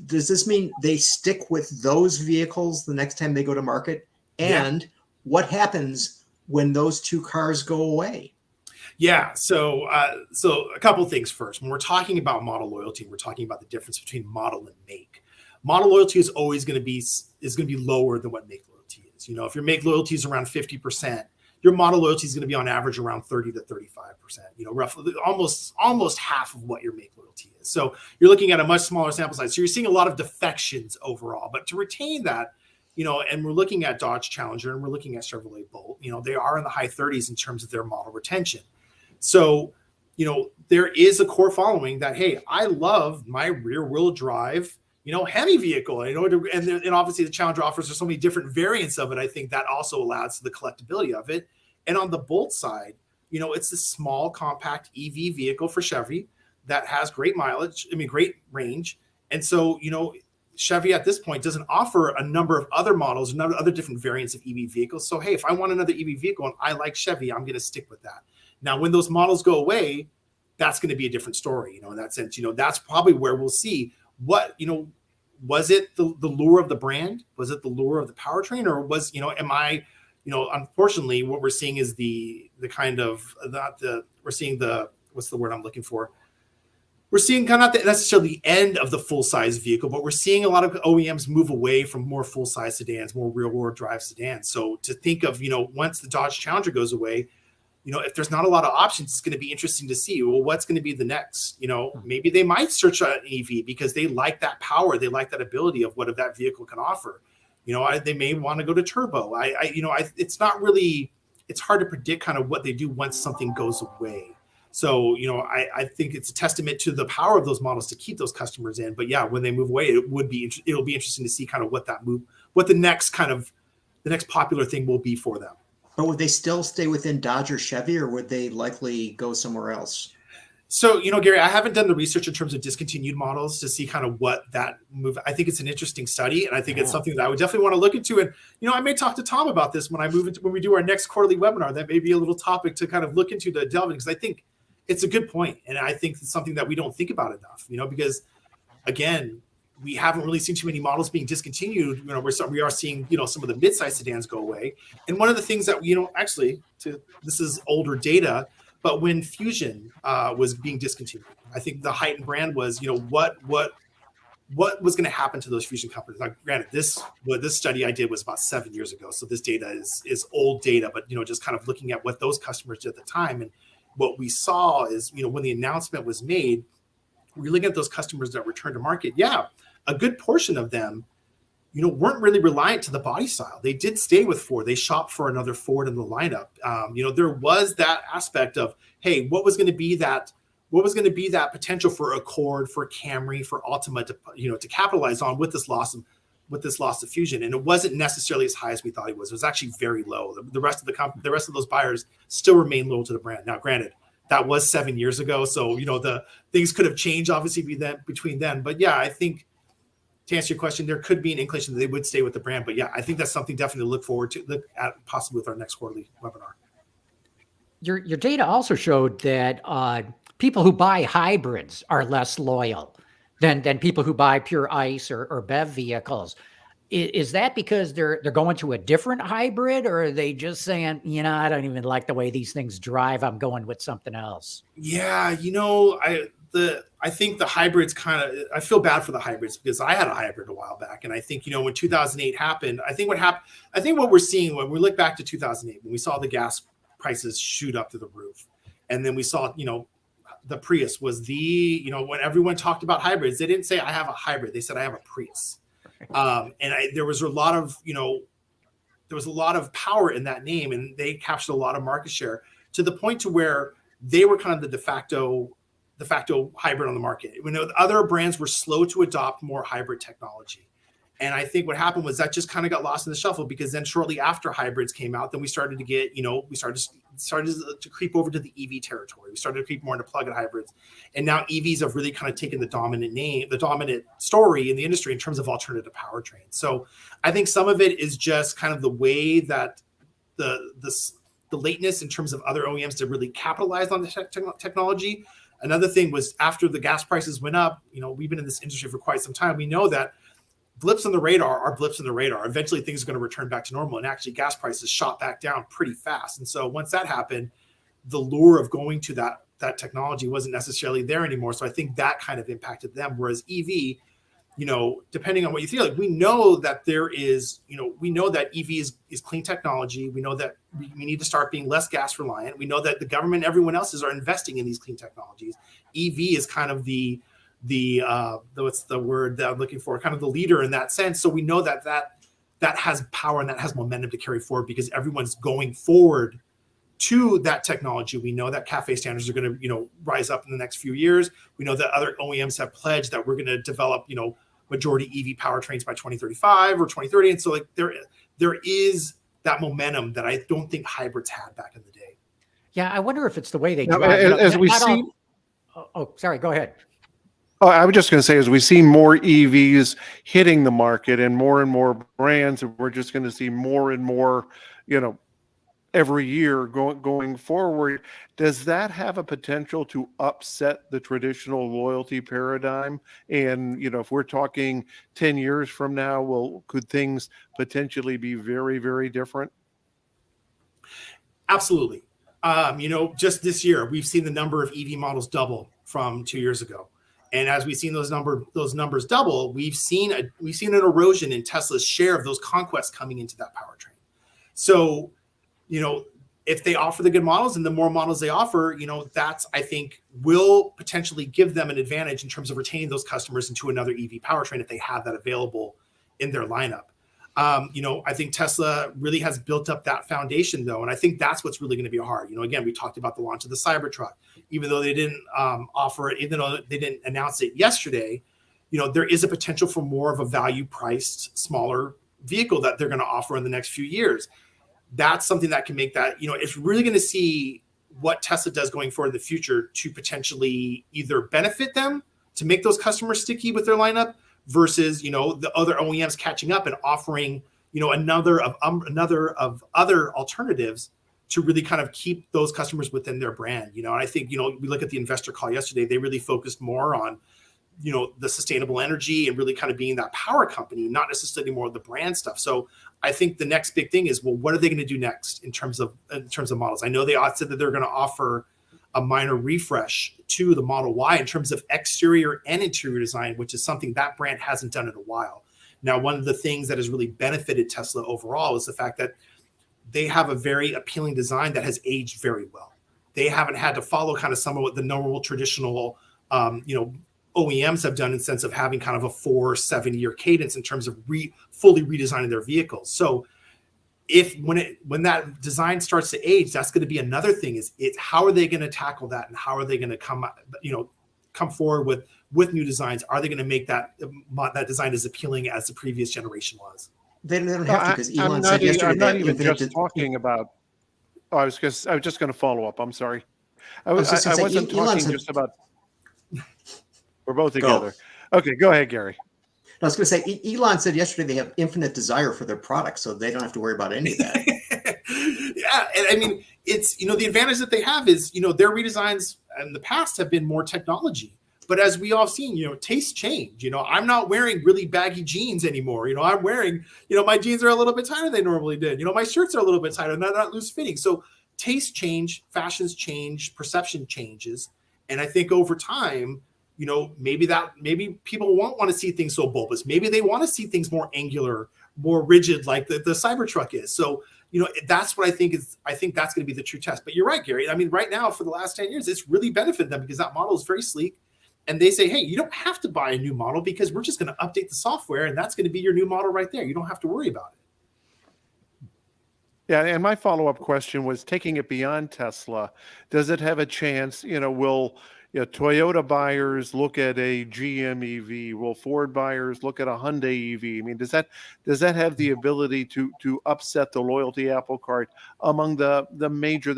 does this mean they stick with those vehicles the next time they go to market? And what happens when those two cars go away? Yeah. So a couple of things first. When we're talking about model loyalty, we're talking about the difference between model and make. Model loyalty is always going to be lower than what make loyalty is. If your make loyalty is around 50%, your model loyalty is going to be on average around 30 to 35%, roughly almost half of what your make loyalty is. So you're looking at a much smaller sample size. So you're seeing a lot of defections overall, but to retain that, and we're looking at Dodge Challenger and we're looking at Chevrolet Bolt, they are in the high 30s in terms of their model retention. So, there is a core following that, hey, I love my rear wheel drive, Hemi vehicle, and obviously the Challenger offers so many different variants of it. I think that also allows the collectability of it. And on the Bolt side, it's a small compact EV vehicle for Chevy that has great mileage, great range. And so, Chevy at this point doesn't offer a number of other models, other different variants of EV vehicles. So, hey, if I want another EV vehicle and I like Chevy, I'm going to stick with that. Now, when those models go away, that's going to be a different story, in that sense. That's probably where we'll see what, was it the lure of the brand? Was it the lure of the powertrain? Or was, unfortunately, what we're seeing is the kind of, we're seeing the, what's the word I'm looking for? we're seeing kind of not necessarily the end of the full-size vehicle, but we're seeing a lot of OEMs move away from more full-size sedans, more rear-wheel drive sedans. So to think of, once the Dodge Challenger goes away, if there's not a lot of options, it's going to be interesting to see, well, what's going to be the next? Maybe they might search an EV because they like that power, they like that ability of what that vehicle can offer. They may want to go to turbo. It's not really, it's hard to predict kind of what they do once something goes away. So, I think it's a testament to the power of those models to keep those customers in. But yeah, when they move away, it'll be interesting to see kind of what the next popular thing will be for them. But would they still stay within Dodge or Chevy, or would they likely go somewhere else? So, Gary, I haven't done the research in terms of discontinued models to see kind of what that move. I think it's an interesting study, and I think it's something that I would definitely want to look into. And, I may talk to Tom about this when we do our next quarterly webinar. That may be a little topic to kind of look into, to delve in, because I think it's a good point. And I think it's something that we don't think about enough, because again, we haven't really seen too many models being discontinued. We are seeing, some of the mid-size sedans go away. And one of the things that, this is older data, but when Fusion was being discontinued, I think the heightened brand was, what was going to happen to those Fusion companies? Now, granted, this study I did was about 7 years ago, so this data is old data. But just kind of looking at what those customers did at the time, and what we saw is, when the announcement was made, we're looking at those customers that returned to market. Yeah, a good portion of them, weren't really reliant to the body style. They did stay with Ford. They shopped for another Ford in the lineup. There was that aspect of, hey, what was going to be that potential for Accord, for Camry, for Altima to capitalize on with this loss of Fusion. And it wasn't necessarily as high as we thought it was. It was actually very low. The rest of those buyers still remain loyal to the brand. Now, granted, that was 7 years ago, so the things could have changed obviously between then. But yeah, I think, to answer your question, there could be an inclination that they would stay with the brand. But yeah, I think that's something definitely to look at possibly with our next quarterly webinar. Your data also showed that people who buy hybrids are less loyal than people who buy pure ICE or BEV vehicles. Is that because they're going to a different hybrid, or are they just saying, I don't even like the way these things drive, I'm going with something else? Yeah, I think the hybrids I feel bad for the hybrids, because I had a hybrid a while back. And I think, when 2008 happened, I think what we're seeing when we look back to 2008, when we saw the gas prices shoot up to the roof, and then we saw, the Prius was when everyone talked about hybrids, they didn't say I have a hybrid. They said I have a Prius. There was a lot of power in that name, and they captured a lot of market share, to the point to where they were kind of the de facto hybrid on the market. Other brands were slow to adopt more hybrid technology. And I think what happened was that just kind of got lost in the shuffle, because then shortly after hybrids came out, then we started to get, we started to creep over to the EV territory. We started to creep more into plug-in hybrids. And now EVs have really kind of taken the dominant story in the industry in terms of alternative powertrains. So I think some of it is just kind of the way that the lateness in terms of other OEMs to really capitalize on the technology. Another thing was, after the gas prices went up, we've been in this industry for quite some time. We know that blips on the radar are blips on the radar. Eventually things are going to return back to normal, and actually gas prices shot back down pretty fast. And so once that happened, the lure of going to that technology wasn't necessarily there anymore. So I think that kind of impacted them. Whereas EV, depending on what you feel like, we know that EV is clean technology. We know that we need to start being less gas reliant. We know that the government and everyone else are investing in these clean technologies. EV is kind of the what's the word that I'm looking for? Kind of the leader in that sense. So we know that has power and that has momentum to carry forward, because everyone's going forward to that technology. We know that CAFE standards are going to, rise up in the next few years. We know that other OEMs have pledged that we're going to develop, majority EV powertrains by 2035 or 2030. And so there is that momentum that I don't think hybrids had back in the day. Yeah, I wonder if it's the way they now, drive. Sorry, go ahead. Oh, I was just going to say, as we see more EVs hitting the market and more brands, and we're just going to see more and more, every year going forward, does that have a potential to upset the traditional loyalty paradigm? And, if we're talking 10 years from now, could things potentially be very, very different? Absolutely. Just this year, we've seen the number of EV models double from 2 years ago. And as we've seen those numbers double, we've seen an erosion in Tesla's share of those conquests coming into that powertrain. So, if they offer the good models and the more models they offer, that's, I think, will potentially give them an advantage in terms of retaining those customers into another EV powertrain if they have that available in their lineup. I think Tesla really has built up that foundation, though, and I think that's what's really going to be hard. Again, we talked about the launch of the Cybertruck. Even though they didn't offer it, even though they didn't announce it yesterday, there is a potential for more of a value-priced, smaller vehicle that they're going to offer in the next few years. That's something that can make that, it's really going to see what Tesla does going forward in the future to potentially either benefit them to make those customers sticky with their lineup versus, the other OEMs catching up and offering, another of other alternatives to really kind of keep those customers within their brand. And I think, we look at the investor call yesterday, they really focused more on, the sustainable energy and really kind of being that power company, not necessarily more of the brand stuff. So I think the next big thing is, well, what are they going to do next in terms of models? I know they said that they're going to offer a minor refresh to the Model Y in terms of exterior and interior design, which is something that brand hasn't done in a while. Now, one of the things that has really benefited Tesla overall is the fact that they have a very appealing design that has aged very well. They haven't had to follow kind of some of what the normal traditional, OEMs have done in the sense of having kind of a 4-7 year cadence in terms of fully redesigning their vehicles. So when that design starts to age, that's going to be another thing is how are they going to tackle that and how are they going to come forward with new designs? Are they going to make that design as appealing as the previous generation was? They don't have to, because Elon said yesterday. I'm not even just talking about. I was just going to follow up. I'm sorry. I wasn't talking just about. We're both together. Okay, go ahead, Gary. I was going to say, Elon said yesterday they have infinite desire for their products, so they don't have to worry about any of that. Yeah, and I mean, it's, the advantage that they have is, their redesigns in the past have been more technology. But as we all seen, tastes change. I'm not wearing really baggy jeans anymore. I'm wearing, my jeans are a little bit tighter than they normally did. My shirts are a little bit tighter, not loose fitting. So tastes change, fashions change, perception changes. And I think over time, maybe people won't want to see things so bulbous. Maybe they want to see things more angular, more rigid, like the Cybertruck is. So, that's what I think that's going to be the true test. But you're right, Gary. I mean, right now, for the last 10 years, it's really benefited them because that model is very sleek. And they say, hey, you don't have to buy a new model because we're just going to update the software and that's going to be your new model right there. You don't have to worry about it. Yeah, and my follow-up question was, taking it beyond Tesla, does it have a chance, will Toyota buyers look at a GM EV? Will Ford buyers look at a Hyundai EV? I mean, does that have the ability to upset the loyalty apple cart among the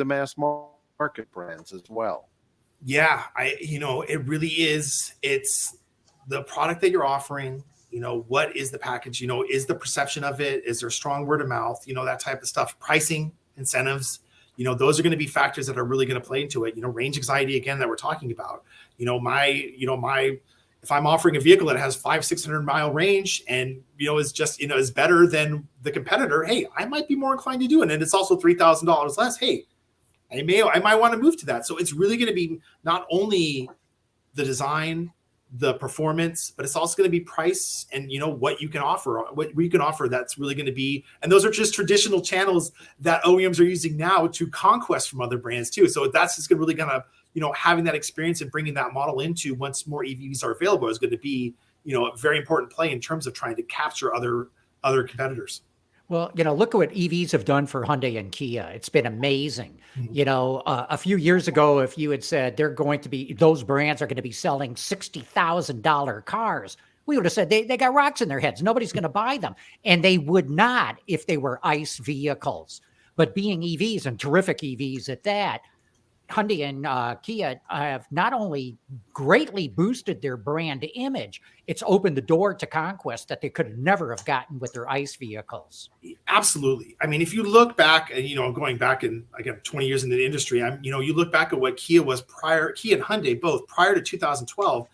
mass market brands as well? Yeah, it really is. It's the product that you're offering. What is the package? Is the perception of it? Is there strong word of mouth? That type of stuff. Pricing, incentives. Those are going to be factors that are really going to play into it. Range anxiety again that we're talking about. If I'm offering a vehicle that has 500-600 mile range and is just is better than the competitor, hey, I might be more inclined to do it. And it's also $3,000 less. Hey, I might want to move to that. So it's really going to be not only the design, the performance, but it's also going to be price and what you can offer. That's really going to be, and those are just traditional channels that OEMs are using now to conquest from other brands too. So that's just really going to having that experience and bringing that model into once more EVs are available is going to be a very important play in terms of trying to capture other competitors. Well, look at what EVs have done for Hyundai and Kia. It's been amazing. Mm-hmm. A few years ago, if you had said those brands are going to be selling $60,000 cars, we would have said they got rocks in their heads. Nobody's going to buy them. And they would not if they were ICE vehicles. But being EVs, and terrific EVs at that, Hyundai and Kia have not only greatly boosted their brand image, it's opened the door to conquest that they could never have gotten with their ICE vehicles. Absolutely. I mean, if you look back and, going back in, again, 20 years in the industry, you look back at what Kia was Kia and Hyundai, both prior to 2012.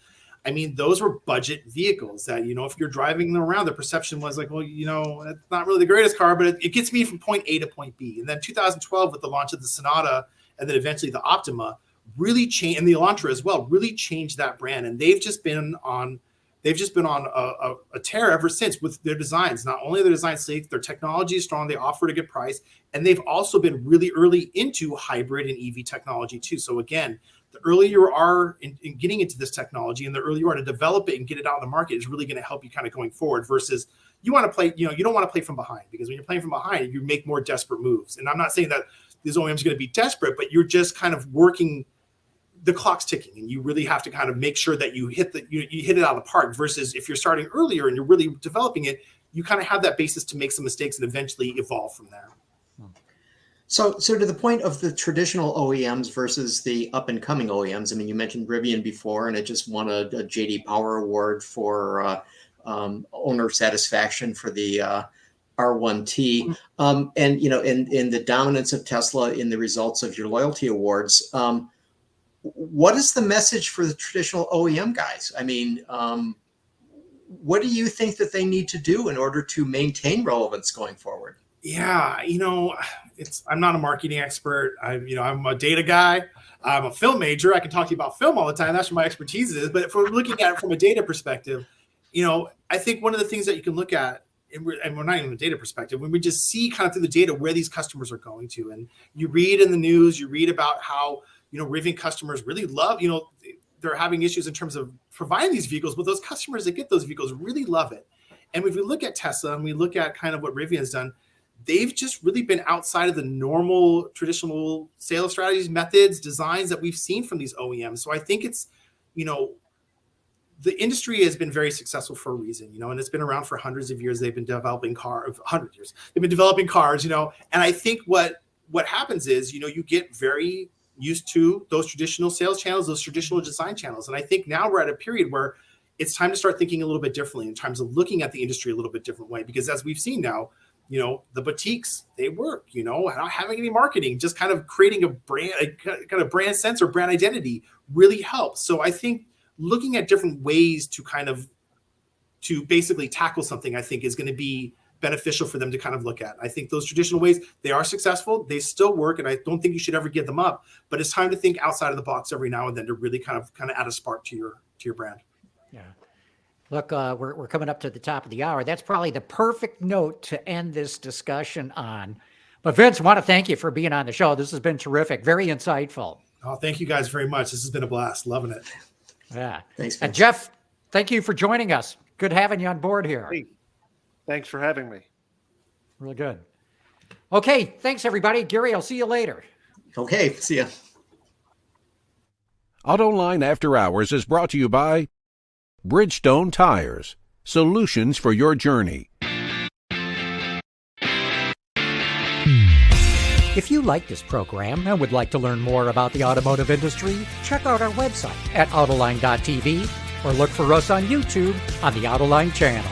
I mean, those were budget vehicles that, if you're driving them around, the perception was like, well, it's not really the greatest car, but it gets me from point A to point B. And then 2012 with the launch of the Sonata, and then eventually the Optima, really changed, and the Elantra as well, really changed that brand. And they've just been on a tear ever since with their designs. Not only are their designs sleek, their technology is strong, they offer at a good price, and they've also been really early into hybrid and EV technology too. So again, the earlier you are in getting into this technology and the earlier you are to develop it and get it out in the market is really going to help you kind of going forward versus you want to play, you don't want to play from behind, because when you're playing from behind, you make more desperate moves. And I'm not saying that these OEMs are going to be desperate, but you're just kind of working, the clock's ticking, and you really have to kind of make sure that you hit it out of the park versus if you're starting earlier and you're really developing it, you kind of have that basis to make some mistakes and eventually evolve from there. So to the point of the traditional OEMs versus the up and coming OEMs, I mean, you mentioned Rivian before, and it just won a JD Power Award for owner satisfaction for the R1T. And, in the dominance of Tesla in the results of your loyalty awards, what is the message for the traditional OEM guys? I mean, what do you think that they need to do in order to maintain relevance going forward? Yeah, I'm not a marketing expert. I'm a data guy. I'm a film major. I can talk to you about film all the time. That's where my expertise is. But if we're looking at it from a data perspective, I think one of the things that you can look at, and we're not even a data perspective, when we just see kind of through the data where these customers are going to, and you read in the news, you read about how Rivian customers really love, they're having issues in terms of providing these vehicles, but those customers that get those vehicles really love it. And if we look at Tesla and we look at kind of what Rivian's done, they've just really been outside of the normal traditional sales strategies, methods, designs that we've seen from these OEMs. So I think it's, the industry has been very successful for a reason, and it's been around for hundreds of years. They've been developing cars, 100 years. They've been developing cars, and I think what happens is, you get very used to those traditional sales channels, those traditional design channels. And I think now we're at a period where it's time to start thinking a little bit differently in terms of looking at the industry a little bit different way, because as we've seen now, the boutiques, they work, not having any marketing, just kind of creating a brand, kind of brand sense or brand identity really helps. So I think looking at different ways to basically tackle something, I think is going to be beneficial for them to kind of look at. I think those traditional ways, they are successful, they still work, and I don't think you should ever give them up, but it's time to think outside of the box every now and then to really kind of add a spark to your brand. Yeah. Look, we're coming up to the top of the hour. That's probably the perfect note to end this discussion on. But Vince, I want to thank you for being on the show. This has been terrific, very insightful. Oh, thank you guys very much. This has been a blast. Loving it. Yeah. Thanks, Vince. And Jeff, thank you for joining us. Good having you on board here. Hey, thanks for having me. Really good. Okay, thanks everybody. Gary, I'll see you later. Okay, see ya. Autoline After Hours is brought to you by Bridgestone Tires, solutions for your journey. If you like this program and would like to learn more about the automotive industry, check out our website at autoline.tv or look for us on YouTube on the Autoline channel.